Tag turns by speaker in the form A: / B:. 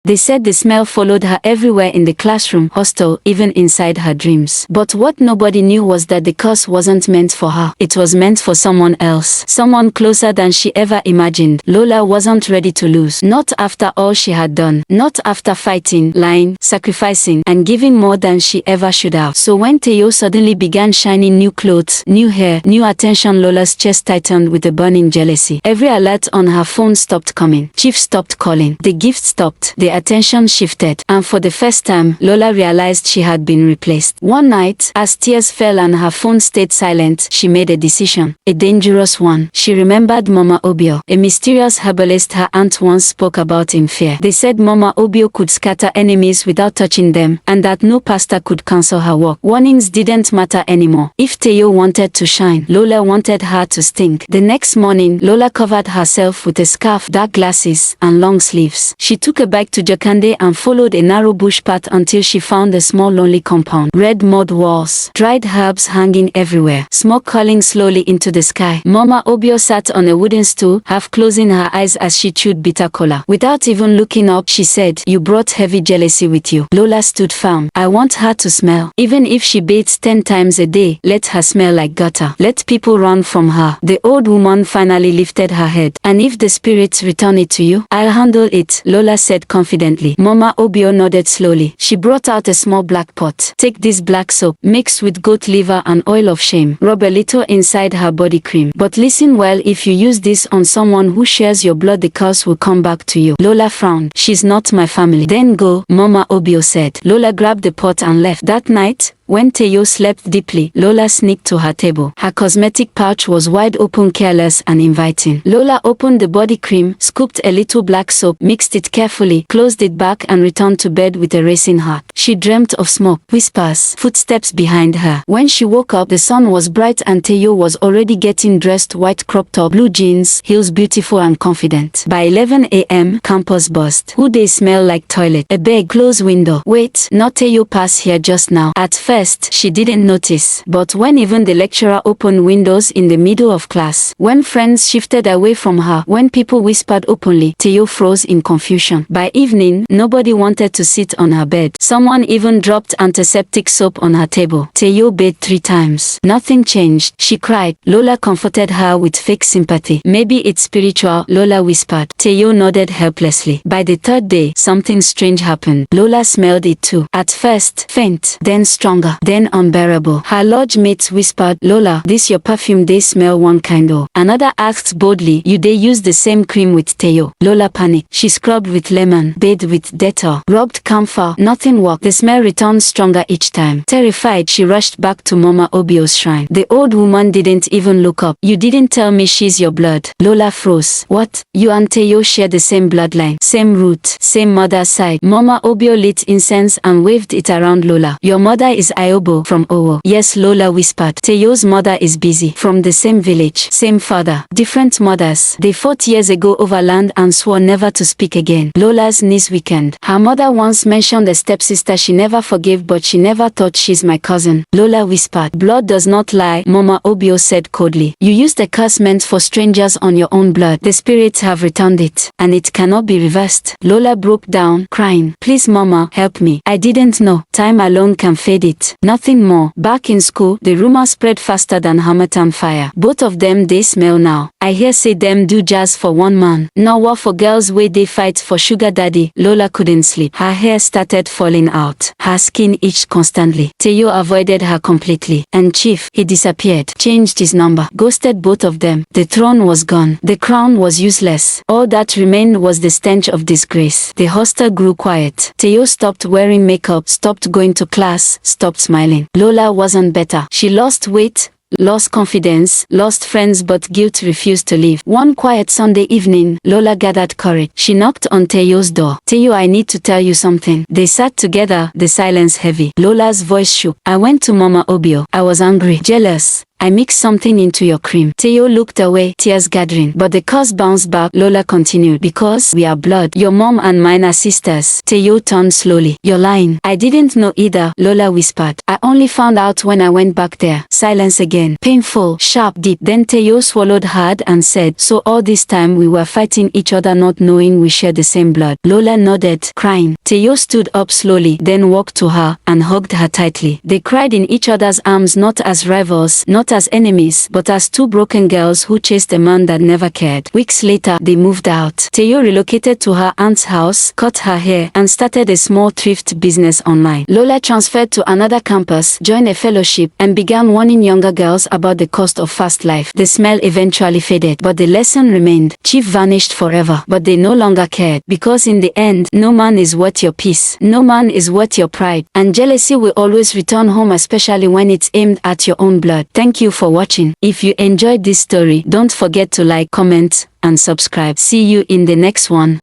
A: They said the smell followed her everywhere in the classroom, hostel, even inside her dreams. But what nobody knew was that the curse wasn't meant for her. It was meant for someone else. Someone closer than she ever imagined. Lola wasn't ready to lose. Not after all she had done. Not after fighting, lying, sacrificing, and giving more than she ever should have. So when Teo suddenly began shining new clothes, new hair, new attention, Lola's chest tightened with a burning jealousy. Every alert on her phone stopped coming. Chief stopped calling. The gift stopped. The attention shifted. And for the first time, Lola realized she had been replaced. One night, as tears fell and her phone stayed silent, she made a decision. A dangerous one. She remembered Mama Obio, a mysterious herbalist her aunt once spoke about in fear. They said Mama Obio could scatter enemies without touching them, and that no pastor could cancel her work. Warnings didn't matter anymore. If Teo wanted to shine, Lola wanted her to stink. The next morning, Lola covered herself with a scarf, dark glasses, and long sleeves. She took a bike to Jakande and followed a narrow bush path until she found a small lonely compound. Red mud walls, dried herbs hanging everywhere, smoke curling slowly into the sky. Mama Obio sat on a wooden stool, half closing her eyes as she chewed bitter cola. Without even looking up, she said, "You brought heavy jealousy with you." Lola stood firm. "I want her to smell. Even if she bathes 10 times a day, let her smell like gutter. Let people run from her." The old woman finally lifted her head. "And if the spirits return it to you, I'll handle it," Lola said confidently. Mama Obio nodded slowly. She brought out a small black pot. "Take this black soap, mixed with goat liver and oil of shame. Rub a little inside her body cream. But listen well, if you use this on someone who shares your blood, the curse will come back to you." Lola frowned. "She's not my family." "Then go," Mama Obio said. Lola grabbed the pot and left. That night, when Teo slept deeply, Lola sneaked to her table. Her cosmetic pouch was wide open, careless and inviting. Lola opened the body cream, scooped a little black soap, mixed it carefully, closed it back and returned to bed with a racing heart. She dreamt of smoke, whispers, footsteps behind her. When she woke up, the sun was bright and Teo was already getting dressed, white crop top, blue jeans, heels beautiful and confident. By 11 a.m., campus buzzed. "Who they smell like toilet?" A big closed window. "Wait, not Teo passed here just now." At first, she didn't notice, but when even the lecturer opened windows in the middle of class, when friends shifted away from her, when people whispered openly, Teo froze in confusion. By evening, nobody wanted to sit on her bed. Someone even dropped antiseptic soap on her table. Teo bathed 3 times. Nothing changed. She cried. Lola comforted her with fake sympathy. "Maybe it's spiritual," Lola whispered. Teo nodded helplessly. By the 3rd day, something strange happened. Lola smelled it too. At first, faint, then stronger, then unbearable. Her lodge mates whispered, "Lola, this your perfume they smell one kind of." Another asked boldly, "You they use the same cream with Teo?" Lola panicked. She scrubbed with lemon, bathed with Dettol, rubbed camphor. Nothing worked. The smell returned stronger each time. Terrified, she rushed back to Mama Obio's shrine. The old woman didn't even look up. "You didn't tell me she's your blood." Lola froze. "What? You and Teo share the same bloodline, same root, same mother's side." Mama Obio lit incense and waved it around Lola. "Your mother is Ayobo from Owo." "Yes," Lola whispered. "Teo's mother is Busy, from the same village, same father, different mothers. They fought years ago over land and swore never to speak again." Lola's knees weakened. "Her mother once mentioned a stepsister she never forgave, but she never thought she's my cousin." Lola whispered. "Blood does not lie," Mama Obio said coldly. "You used a curse meant for strangers on your own blood. The spirits have returned it, and it cannot be reversed." Lola broke down, crying. "Please, Mama, help me. I didn't know. Time alone can fade it. Nothing more." Back in school, the rumor spread faster than Hamatan fire. "Both of them they smell now. I hear say them do jazz for one man. Now what for girls way they fight for sugar daddy." Lola couldn't sleep. Her hair started falling out. Her skin itched constantly. Teo avoided her completely. And Chief, he disappeared. Changed his number. Ghosted both of them. The throne was gone. The crown was useless. All that remained was the stench of disgrace. The hostel grew quiet. Teo stopped wearing makeup, stopped going to class, stopped smiling. Lola wasn't better. She lost weight, lost confidence, lost friends, but guilt refused to leave. One quiet Sunday evening, Lola gathered courage. She knocked on Teo's door. "Teo, I need to tell you something." They sat together, the silence heavy. Lola's voice shook. "I went to Mama Obio. I was angry, jealous. I mixed something into your cream. Teo looked away, tears gathering. But the curse bounced back. Lola continued. Because we are blood. Your mom and mine are sisters. Teo turned slowly. You're lying. I didn't know either, Lola whispered. I only found out when I went back there. Silence again. Painful, sharp, deep. Then Teo swallowed hard and said, so all this time we were fighting each other not knowing we shared the same blood. Lola nodded, crying. Teo stood up slowly, then walked to her and hugged her tightly. They cried in each other's arms, not as rivals, not as enemies, but as two broken girls who chased a man that never cared. Weeks later, they moved out. Teo relocated to her aunt's house, cut her hair, and started a small thrift business online. Lola transferred to another campus, joined a fellowship, and began warning younger girls about the cost of fast life. The smell eventually faded, but the lesson remained. Chief vanished forever, but they no longer cared, because in the end, no man is worth your peace. No man is worth your pride. And jealousy will always return home, especially when it's aimed at your own blood. Thank you for watching. If you enjoyed this story, don't forget to like, comment, and subscribe. See you in the next one.